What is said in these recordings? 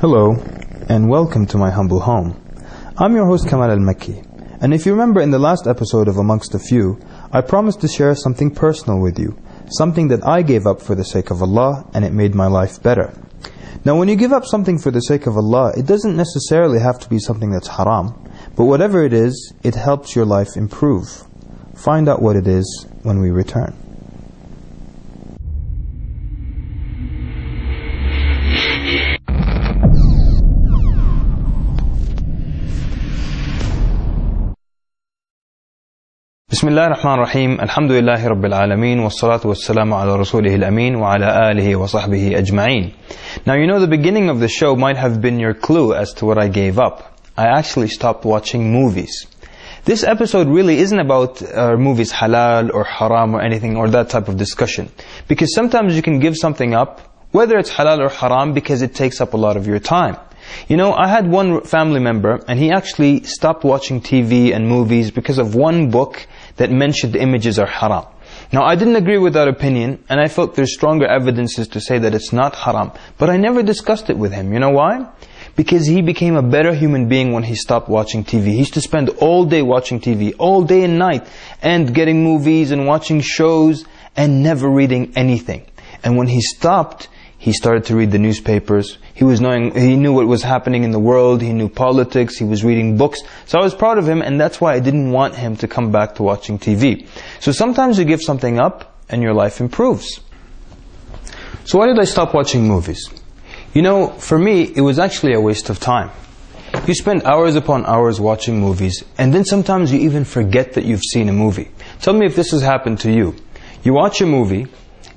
Hello, and welcome to my humble home. I'm your host Kamal El Mekki, and if you remember in the last episode of Amongst a Few, I promised to share something personal with you, something that I gave up for the sake of Allah, and it made my life better. Now when you give up something for the sake of Allah, it doesn't necessarily have to be something that's haram, but whatever it is, it helps your life improve. Find out what it is when we return. Bismillah ar-Rahman ar-Rahim, alhamdulillahi rabbil alameen, wassalatu wassalamu ala rasulihil ameen, wa ala alihi wa sahbihi ajma'een. Now you know the beginning of the show might have been your clue as to what I gave up. I actually stopped watching movies. This episode really isn't about movies halal or haram or anything or that type of discussion. Because sometimes you can give something up, whether it's halal or haram, because it takes up a lot of your time. You know, I had one family member and he actually stopped watching TV and movies because of one book that mentioned the images are haram. Now I didn't agree with that opinion and I felt there's stronger evidences to say that it's not haram. But I never discussed it with him. You know why? Because he became a better human being when he stopped watching TV. He used to spend all day watching TV, all day and night, and getting movies and watching shows and never reading anything. And when he stopped, he started to read the newspapers. He knew what was happening in the world. He knew politics. He was reading books. So I was proud of him, and that's why I didn't want him to come back to watching TV. So sometimes you give something up, and your life improves. So why did I stop watching movies? You know, for me, it was actually a waste of time. You spend hours upon hours watching movies, and then sometimes you even forget that you've seen a movie. Tell me if this has happened to you. You watch a movie,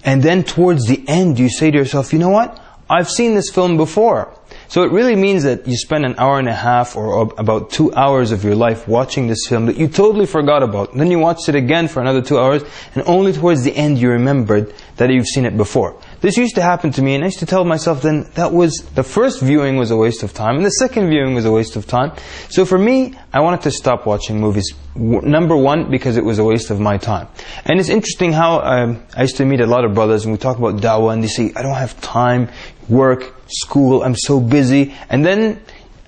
and then towards the end you say to yourself, you know what? I've seen this film before. So it really means that you spend an hour and a half or about 2 hours of your life watching this film that you totally forgot about. And then you watched it again for another 2 hours, and only towards the end you remembered that you've seen it before. This used to happen to me, and I used to tell myself then that the first viewing was a waste of time and the second viewing was a waste of time. So for me, I wanted to stop watching movies. Number one, because it was a waste of my time. And it's interesting how I used to meet a lot of brothers and we talk about dawah and they say, I don't have time, work, school, I'm so busy. And then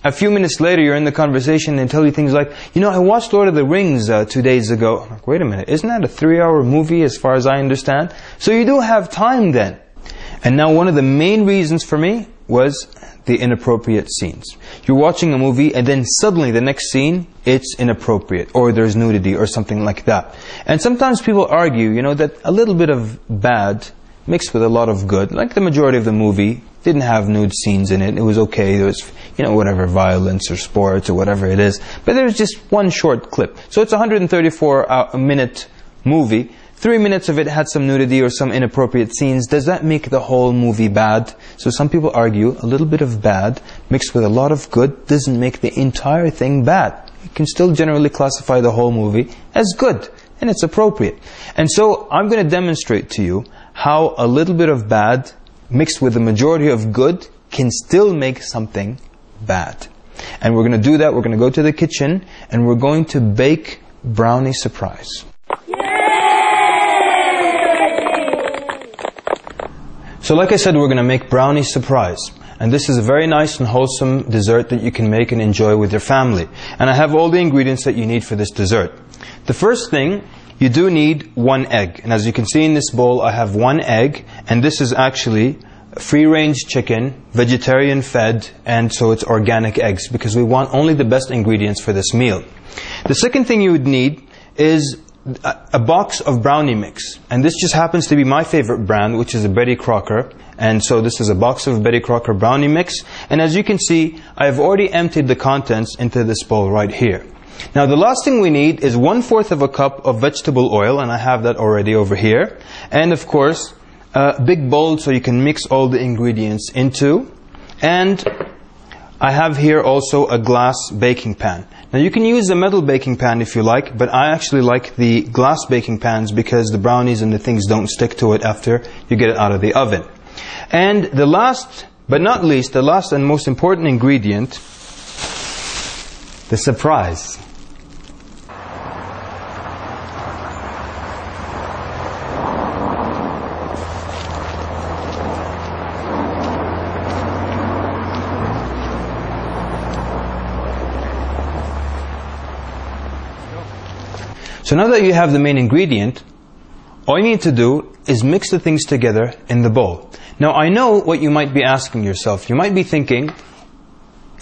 a few minutes later you're in the conversation and they tell you things like, you know, I watched Lord of the Rings 2 days ago. I'm like, wait a minute, isn't that a 3-hour movie as far as I understand? So you do have time then. And now one of the main reasons for me was the inappropriate scenes. You're watching a movie and then suddenly the next scene, it's inappropriate or there's nudity or something like that. And sometimes people argue, you know, that a little bit of bad mixed with a lot of good, like the majority of the movie didn't have nude scenes in it. It was okay. There was, you know, whatever, violence or sports or whatever it is. But there was just one short clip. So it's a 134-minute movie. 3 minutes of it had some nudity or some inappropriate scenes. Does that make the whole movie bad? So some people argue a little bit of bad mixed with a lot of good doesn't make the entire thing bad. You can still generally classify the whole movie as good, and it's appropriate. And so I'm going to demonstrate to you how a little bit of bad mixed with the majority of good can still make something bad. And we're going to do that. We're going to go to the kitchen and we're going to bake brownie surprise. So like I said, we're going to make brownie surprise. And this is a very nice and wholesome dessert that you can make and enjoy with your family. And I have all the ingredients that you need for this dessert. The first thing, you do need 1 egg. And as you can see in this bowl, I have 1 egg. And this is actually free-range chicken, vegetarian fed, and so it's organic eggs. Because we want only the best ingredients for this meal. The second thing you would need is a box of brownie mix, and this just happens to be my favorite brand, which is a Betty Crocker. And so this is a box of Betty Crocker brownie mix, and as you can see, I have already emptied the contents into this bowl right here. Now the last thing we need is 1/4 of a cup of vegetable oil, and I have that already over here, and of course a big bowl so you can mix all the ingredients into, and I have here also a glass baking pan. Now you can use a metal baking pan if you like, but I actually like the glass baking pans because the brownies and the things don't stick to it after you get it out of the oven. And the last, but not least, the last and most important ingredient, the surprise. So now that you have the main ingredient, all you need to do is mix the things together in the bowl. Now I know what you might be asking yourself. You might be thinking,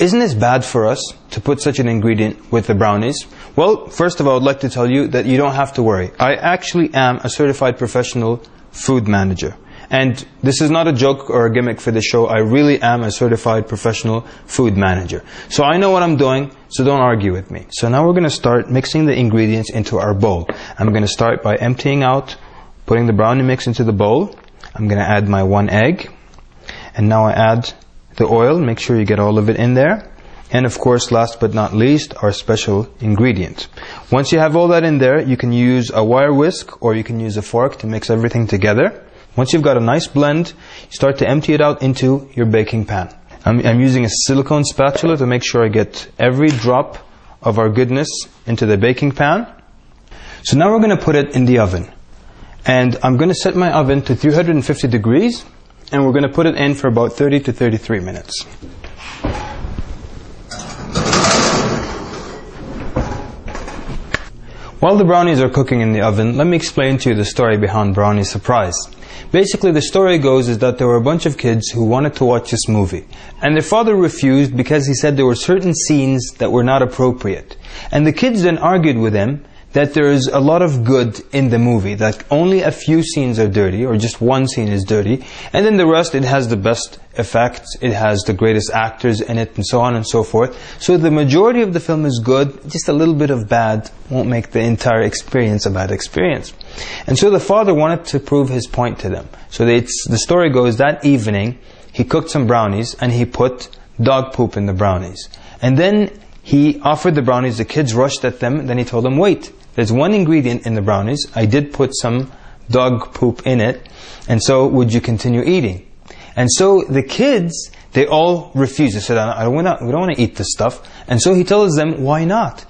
isn't this bad for us to put such an ingredient with the brownies? Well, first of all, I would like to tell you that you don't have to worry. I actually am a certified professional food manager. And this is not a joke or a gimmick for the show. I really am a certified professional food manager. So I know what I'm doing, so don't argue with me. So now we're going to start mixing the ingredients into our bowl. I'm going to start by emptying out, putting the brownie mix into the bowl. I'm going to add my 1 egg. And now I add the oil. Make sure you get all of it in there. And of course, last but not least, our special ingredient. Once you have all that in there, you can use a wire whisk or you can use a fork to mix everything together. Once you've got a nice blend, you start to empty it out into your baking pan. I'm using a silicone spatula to make sure I get every drop of our goodness into the baking pan. So now we're going to put it in the oven. And I'm going to set my oven to 350 degrees. And we're going to put it in for about 30 to 33 minutes. While the brownies are cooking in the oven, let me explain to you the story behind Brownie's surprise. Basically, the story goes is that there were a bunch of kids who wanted to watch this movie. And their father refused because he said there were certain scenes that were not appropriate. And the kids then argued with him that there is a lot of good in the movie, that only a few scenes are dirty, or just one scene is dirty, and then the rest, it has the best effects, it has the greatest actors in it, and so on and so forth. So the majority of the film is good, just a little bit of bad won't make the entire experience a bad experience. And so the father wanted to prove his point to them. So the story goes, that evening, he cooked some brownies, and he put dog poop in the brownies. And then he offered the brownies, the kids rushed at them, and then he told them, wait, there's one ingredient in the brownies, I did put some dog poop in it, and so would you continue eating? And so the kids, they all refused. They said, we don't want to eat this stuff. And so he tells them, why not?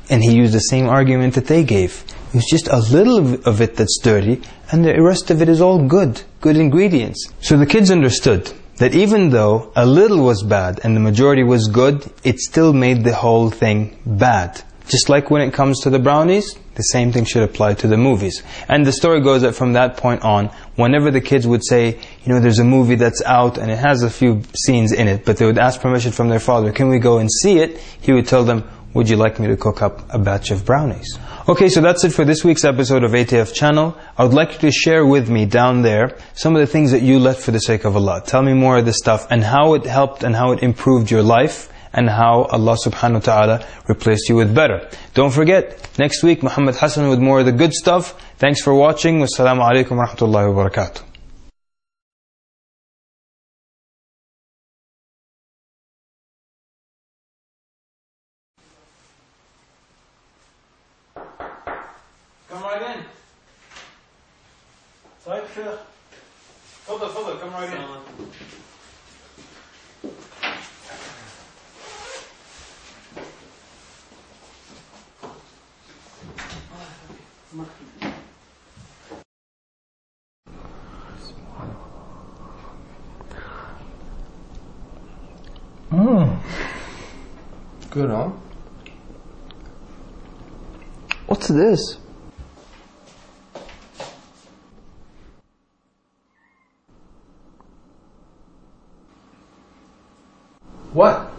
And he used the same argument that they gave. It's just a little of it that's dirty, and the rest of it is all good ingredients. So the kids understood that even though a little was bad and the majority was good, it still made the whole thing bad. Just like when it comes to the brownies, the same thing should apply to the movies. And the story goes that from that point on, whenever the kids would say, there's a movie that's out and it has a few scenes in it, but they would ask permission from their father, can we go and see it? He would tell them, would you like me to cook up a batch of brownies? Okay, so that's it for this week's episode of ATF Channel. I would like you to share with me down there some of the things that you left for the sake of Allah. Tell me more of this stuff and how it helped and how it improved your life, and how Allah subhanahu wa ta'ala replaced you with better. Don't forget, next week Muhammad Hassan with more of the good stuff. Thanks for watching. Wassalamu alaikum wa rahmatullahi wa barakatuh. Come right in. طيب شيخ. تفضل come right in. Good, huh? What's this? What?